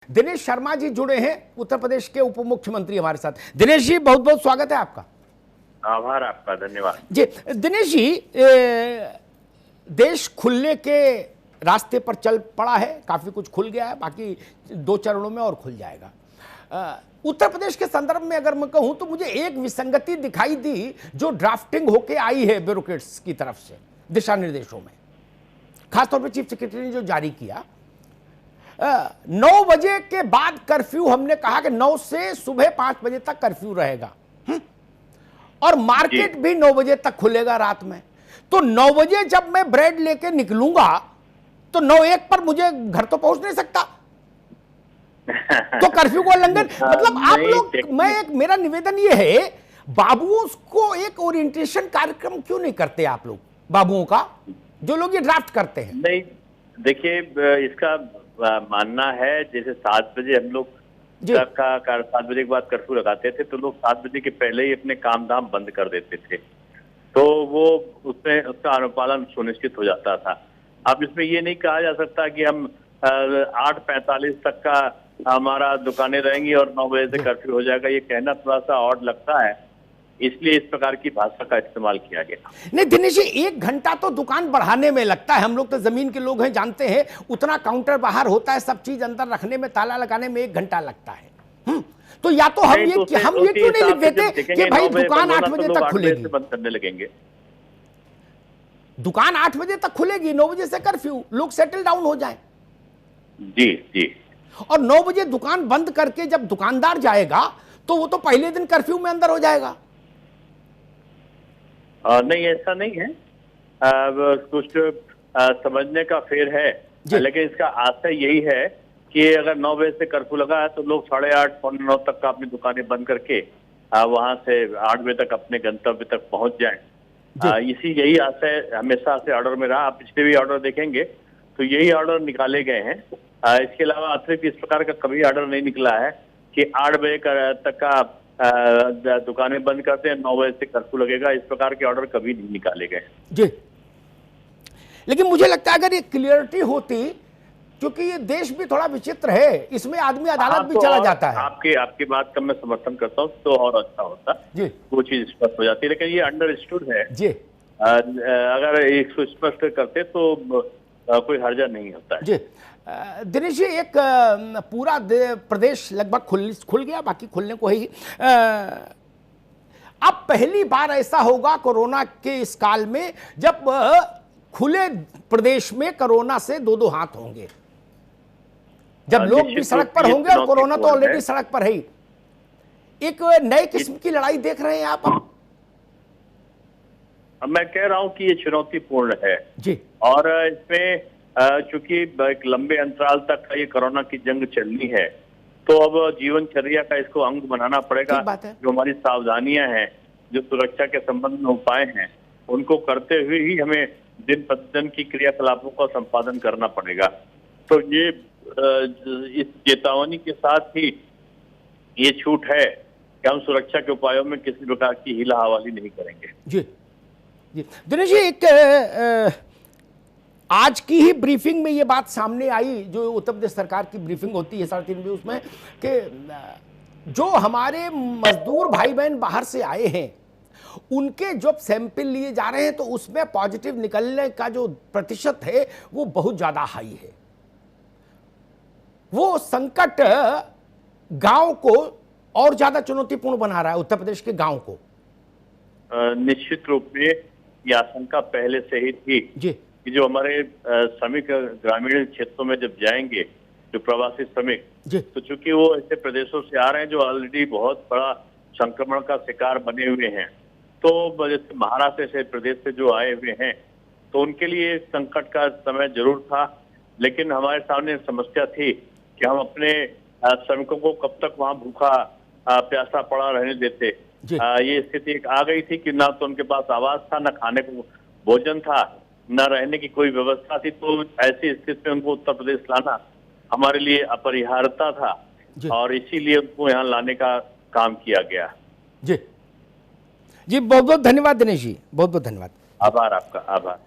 दिनेश शर्मा जी जुड़े हैं, उत्तर प्रदेश के उप मुख्यमंत्री हमारे साथ। दिनेश जी बहुत बहुत स्वागत है आपका। आभार आपका, धन्यवाद जी। दिनेश जी, देश खुलने के रास्ते पर चल पड़ा है, काफी कुछ खुल गया है, बाकी 2 चरणों में और खुल जाएगा। उत्तर प्रदेश के संदर्भ में अगर मैं कहूं तो मुझे एक विसंगति दिखाई दी जो ड्राफ्टिंग होके आई है ब्यूरोक्रेट्स की तरफ से दिशा निर्देशों में, खासतौर पर चीफ सेक्रेटरी ने जो जारी किया। 9 बजे के बाद कर्फ्यू, हमने कहा कि 9 से सुबह 5 बजे तक कर्फ्यू रहेगा, और मार्केट भी 9 बजे तक खुलेगा रात में। तो 9 बजे जब मैं ब्रेड लेके निकलूंगा तो 9:01 पर मुझे घर तो पहुंच नहीं सकता, तो कर्फ्यू को उल्लंघन। मतलब आप लोग, मेरा निवेदन ये है, बाबुओं को एक ओरिएंटेशन कार्यक्रम क्यों नहीं करते आप लोग, बाबुओं का, जो लोग ये ड्राफ्ट करते हैं? नहीं, देखिए, इसका मानना है जैसे 7 बजे हम लोग 7 बजे के बाद कर्फ्यू लगाते थे, तो लोग 7 बजे के पहले ही अपने काम धाम बंद कर देते थे, तो वो उसमें उसका अनुपालन सुनिश्चित हो जाता था। अब इसमें ये नहीं कहा जा सकता कि हम 8:45 तक का हमारा दुकानें रहेंगी और 9 बजे से कर्फ्यू हो जाएगा। ये कहना थोड़ा सा ऑड लगता है, इसलिए इस प्रकार की भाषा का इस्तेमाल किया गया। नहीं दिनेश जी, 1 घंटा तो दुकान बढ़ाने में लगता है, हम लोग तो जमीन के लोग हैं, जानते हैं, उतना काउंटर बाहर होता है, सब चीज अंदर रखने में, ताला लगाने में 1 घंटा लगता है। तो या तो हम ये क्यों नहीं लिख देते कि भाई दुकान 8 बजे तक खुलेगी, बंद करने लगेंगे। दुकान 8 बजे तक खुलेगी, 9 बजे से कर्फ्यू, लोग सेटल डाउन हो जाए। जी। और 9 बजे दुकान बंद करके जब दुकानदार जाएगा तो वो तो पहले दिन कर्फ्यू में अंदर हो जाएगा। नहीं, ऐसा नहीं है, कुछ समझने का फेर है, लेकिन इसका आशय यही है कि अगर 9 बजे से कर्फ्यू लगा है तो लोग 8:30 पौने 9 तक का अपनी दुकानें बंद करके वहां से 8 बजे तक अपने गंतव्य तक पहुंच जाएं। यही आशय हमेशा से ऑर्डर में रहा। आप पिछले भी ऑर्डर देखेंगे तो यही ऑर्डर निकाले गए हैं। इसके अलावा अतिरिक्त इस प्रकार का कभी ऑर्डर नहीं निकला है कि 8 बजे तक का दुकानें बंद करते हैं, 9 बजे से कर्फ्यू लगेगा, इस प्रकार के ऑर्डर कभी नहीं निकाले गए जी। लेकिन मुझे लगता है अगर ये क्लियरिटी होती, क्योंकि ये देश भी थोड़ा विचित्र है, इसमें आदमी अदालत भी चला जाता है। आपकी बात का मैं समर्थन करता हूँ, तो और अच्छा होता जी, वो चीज स्पष्ट हो जाती है, लेकिन ये अंडरस्टूड है जी। अगर इसको स्पष्ट करते तो कोई हर्जा नहीं होता है जी। दिनेश जी, एक पूरा प्रदेश लगभग खुल गया, बाकी खुलने को ही। अब पहली बार ऐसा होगा कोरोना के इस काल में जब खुले प्रदेश में कोरोना से 2-2 हाथ होंगे, जब लोग भी सड़क पर होंगे, और कोरोना तो ऑलरेडी सड़क पर है ही। एक नए किस्म की लड़ाई देख रहे हैं आप? मैं कह रहा हूं कि ये चुनौतीपूर्ण है जी, और इसमें चूंकि एक लंबे अंतराल तक ये कोरोना की जंग चलनी है, तो अब जीवनचर्या का इसको अंग बनाना पड़ेगा। जो हमारी सावधानियां हैं, जो सुरक्षा के संबंध में उपाय हैं, उनको करते हुए ही हमें दिन प्रतिदिन की क्रियाकलापों का संपादन करना पड़ेगा। तो ये इस चेतावनी के साथ ही ये छूट है कि हम सुरक्षा के उपायों में किसी प्रकार की हीला हवाली नहीं करेंगे जी। दिनेश जी, एक आज की ही ब्रीफिंग में ये बात सामने आई, जो उत्तर प्रदेश सरकार की ब्रीफिंग होती है 3:30 बजे, उसमें कि जो हमारे मजदूर भाई बहन बाहर से आए हैं उनके जो सैंपल लिए जा रहे हैं, तो उसमें पॉजिटिव निकलने का जो प्रतिशत है वो बहुत ज्यादा हाई है। वो संकट गांव को और ज्यादा चुनौतीपूर्ण बना रहा है, उत्तर प्रदेश के गांव को। निश्चित रूप में ये आशंका पहले से ही थी जी, कि जो हमारे श्रमिक ग्रामीण क्षेत्रों में जब जाएंगे, जो प्रवासी श्रमिक, तो चूंकि वो ऐसे प्रदेशों से आ रहे हैं जो ऑलरेडी बहुत बड़ा संक्रमण का शिकार बने हुए हैं, तो जैसे महाराष्ट्र से प्रदेश से जो आए हुए हैं, तो उनके लिए संकट का समय जरूर था, लेकिन हमारे सामने समस्या थी कि हम अपने श्रमिकों को कब तक वहां भूखा प्यासा पड़ा रहने देते। ये स्थिति एक आ गई थी कि ना तो उनके पास आवास था, ना खाने को भोजन था, न रहने की कोई व्यवस्था थी। तो ऐसी स्थिति में उनको उत्तर प्रदेश लाना हमारे लिए अपरिहार्यता था, और इसीलिए उनको यहाँ लाने का काम किया गया जी। बहुत बहुत धन्यवाद दिनेश जी, बहुत बहुत धन्यवाद। आभार आपका, आभार।